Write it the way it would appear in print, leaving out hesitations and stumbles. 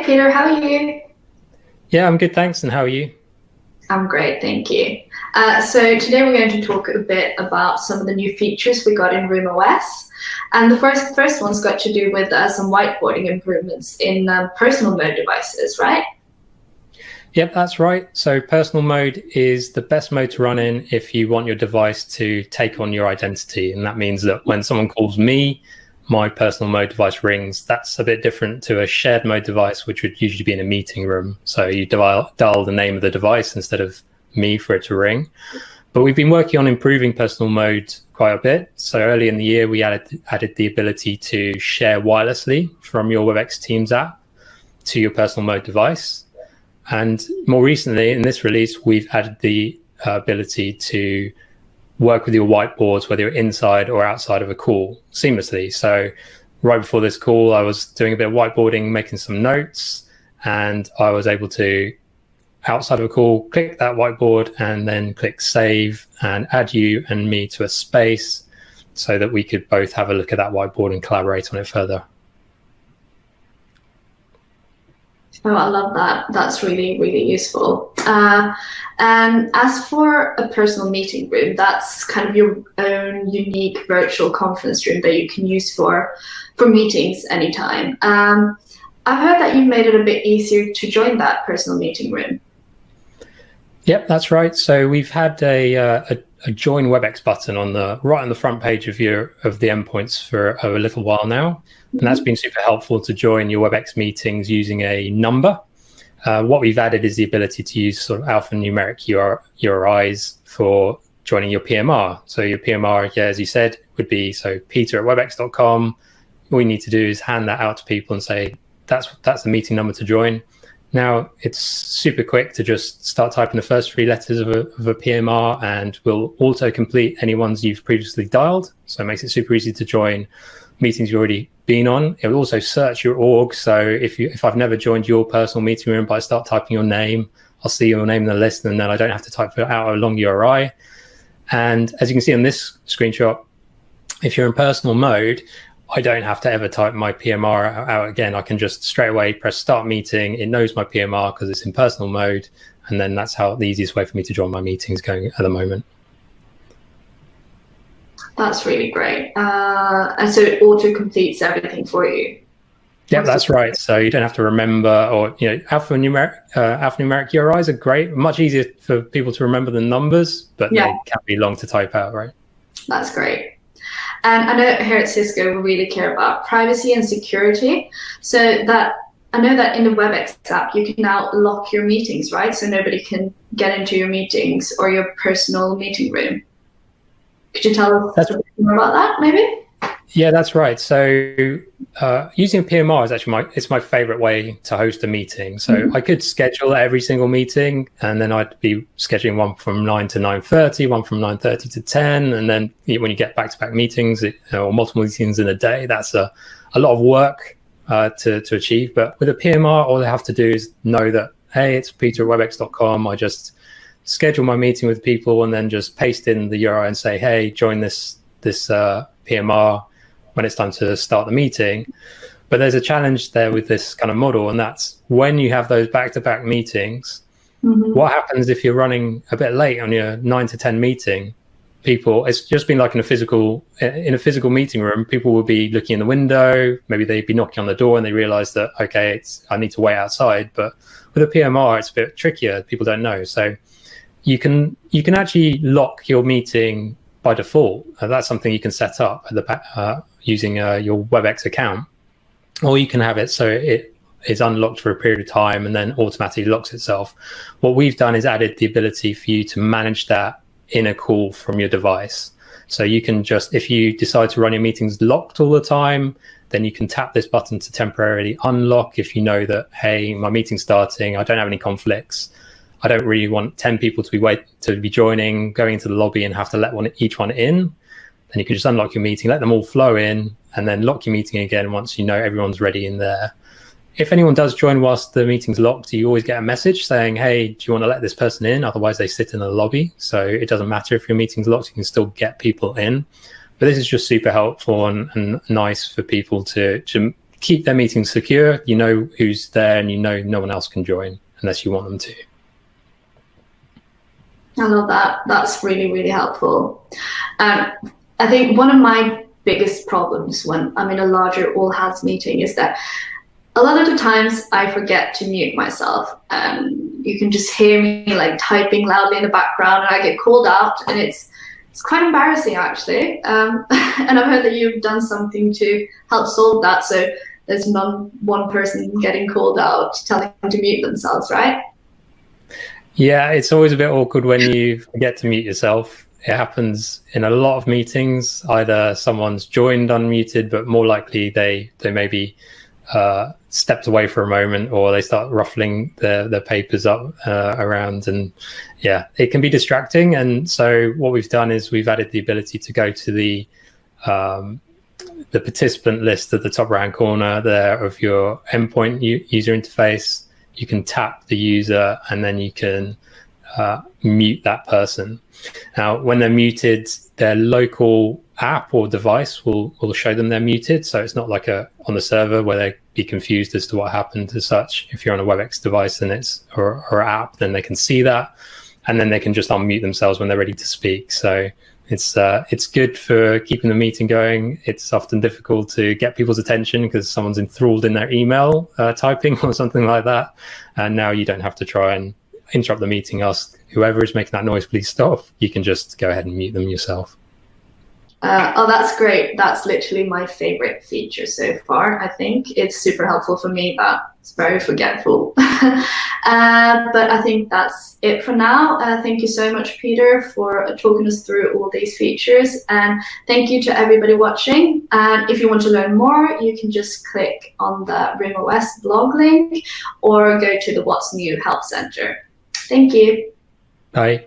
Peter, how are you? Yeah, I'm good, thanks. And how are you? I'm great, thank you. So today we're going to talk a bit about some of the new features we got in RoomOS. And the first one's got to do with some whiteboarding improvements in personal mode devices, right? Yep, that's right. So personal mode is the best mode to run in if you want your device to take on your identity. And that means that when someone calls me, my personal mode device rings. That's a bit different to a shared mode device, which would usually be in a meeting room. So you dial the name of the device instead of me for it to ring. But we've been working on improving personal mode quite a bit. So early in the year, we added the ability to share wirelessly from your Webex Teams app to your personal mode device. And more recently, in this release, we've added the ability to work with your whiteboards, whether you're inside or outside of a call, seamlessly. So right before this call, I was doing a bit of whiteboarding, making some notes, and I was able to, outside of a call, click that whiteboard and then click save and add you and me to a space so that we could both have a look at that whiteboard and collaborate on it further. Oh, I love that. That's really, really useful. And as for a personal meeting room, that's kind of your own unique virtual conference room that you can use for meetings anytime. I've heard that you've made it a bit easier to join that personal meeting room. Yep, that's right. So we've had a join Webex button right on the front page of the endpoints for a little while now. And that's been super helpful to join your Webex meetings using a number. What we've added is the ability to use sort of alphanumeric URIs for joining your PMR. So your PMR, yeah, as you said, would be peter@webex.com. All you need to do is hand that out to people and say, that's the meeting number to join. Now it's super quick to just start typing the first three letters of a PMR, and we'll auto-complete any ones you've previously dialed. So it makes it super easy to join meetings you've already been on. It will also search your org. So if I've never joined your personal meeting room, but I start typing your name, I'll see your name in the list, and then I don't have to type out a long URI. And as you can see on this screenshot, if you're in personal mode, I don't have to ever type my PMR out again. I can just straight away press start meeting. It knows my PMR because it's in personal mode. And then that's the easiest way for me to join my meetings going at the moment. That's really great. And so it auto completes everything for you. Yeah, that's right. So you don't have to remember, or alphanumeric URIs are great. Much easier for people to remember than numbers, but they can be long to type out, right? That's great. And I know here at Cisco, we really care about privacy and security. So that I know that in the Webex app, you can now lock your meetings, right? So nobody can get into your meetings or your personal meeting room. Could you tell us more about that, maybe? Yeah, that's right. So using PMR is actually my favorite way to host a meeting. So I could schedule every single meeting, and then I'd be scheduling one from 9 to 9:30, one from 9:30 to 10. And then when you get back-to-back meetings or multiple meetings in a day, that's a lot of work to achieve. But with a PMR, all I have to do is know that, hey, it's peter@webex.com. I just schedule my meeting with people and then just paste in the URI and say, hey, join this PMR when it's time to start the meeting. But there's a challenge there with this kind of model, and that's when you have those back-to-back meetings, what happens if you're running a bit late on your 9 to 10 meeting? It's just been like in a physical meeting room, people will be looking in the window, maybe they'd be knocking on the door and they realize that, okay, I need to wait outside. But with a PMR, it's a bit trickier. People don't know. So you can actually lock your meeting by default. That's something you can set up at the using your Webex account, or you can have it so it is unlocked for a period of time and then automatically locks itself. What we've done is added the ability for you to manage that in a call from your device. So you can just, if you decide to run your meetings locked all the time, then you can tap this button to temporarily unlock. If you know that, hey, my meeting's starting, I don't have any conflicts, I don't really want 10 people to be joining, going into the lobby and have to let each one in, then you can just unlock your meeting, let them all flow in, and then lock your meeting again once you know everyone's ready in there. If anyone does join whilst the meeting's locked, you always get a message saying, hey, do you want to let this person in? Otherwise they sit in the lobby. So it doesn't matter if your meeting's locked, you can still get people in. But this is just super helpful and nice for people to keep their meetings secure. You know who's there, and you know no one else can join unless you want them to. I love that. That's really, really helpful. I think one of my biggest problems when I'm in a larger all hands meeting is that a lot of the times I forget to mute myself. You can just hear me like typing loudly in the background, and I get called out, and it's quite embarrassing actually. And I've heard that you've done something to help solve that, so there's one person getting called out telling them to mute themselves, right? Yeah, it's always a bit awkward when you forget to mute yourself. It happens in a lot of meetings. Either someone's joined unmuted, but more likely they maybe stepped away for a moment, or they start ruffling their papers up around, and yeah, it can be distracting. And so what we've done is we've added the ability to go to the participant list at the top right hand corner there of your endpoint user interface. You can tap the user, and then you can mute that person. Now, when they're muted, their local app or device will show them they're muted. So it's not like on the server where they'd be confused as to what happened as such. If you're on a Webex device and or app, then they can see that, and then they can just unmute themselves when they're ready to speak. So it's good for keeping the meeting going. It's often difficult to get people's attention because someone's enthralled in their email typing or something like that. And now you don't have to try and interrupt the meeting, ask whoever is making that noise, please stop. You can just go ahead and mute them yourself. Oh, that's great. That's literally my favorite feature so far. I think it's super helpful for me. That's very forgetful. But I think that's it for now. Thank you so much, Peter, for talking us through all these features. And thank you to everybody watching. And if you want to learn more, you can just click on the RoomOS blog link or go to the What's New Help Center. Thank you. Bye.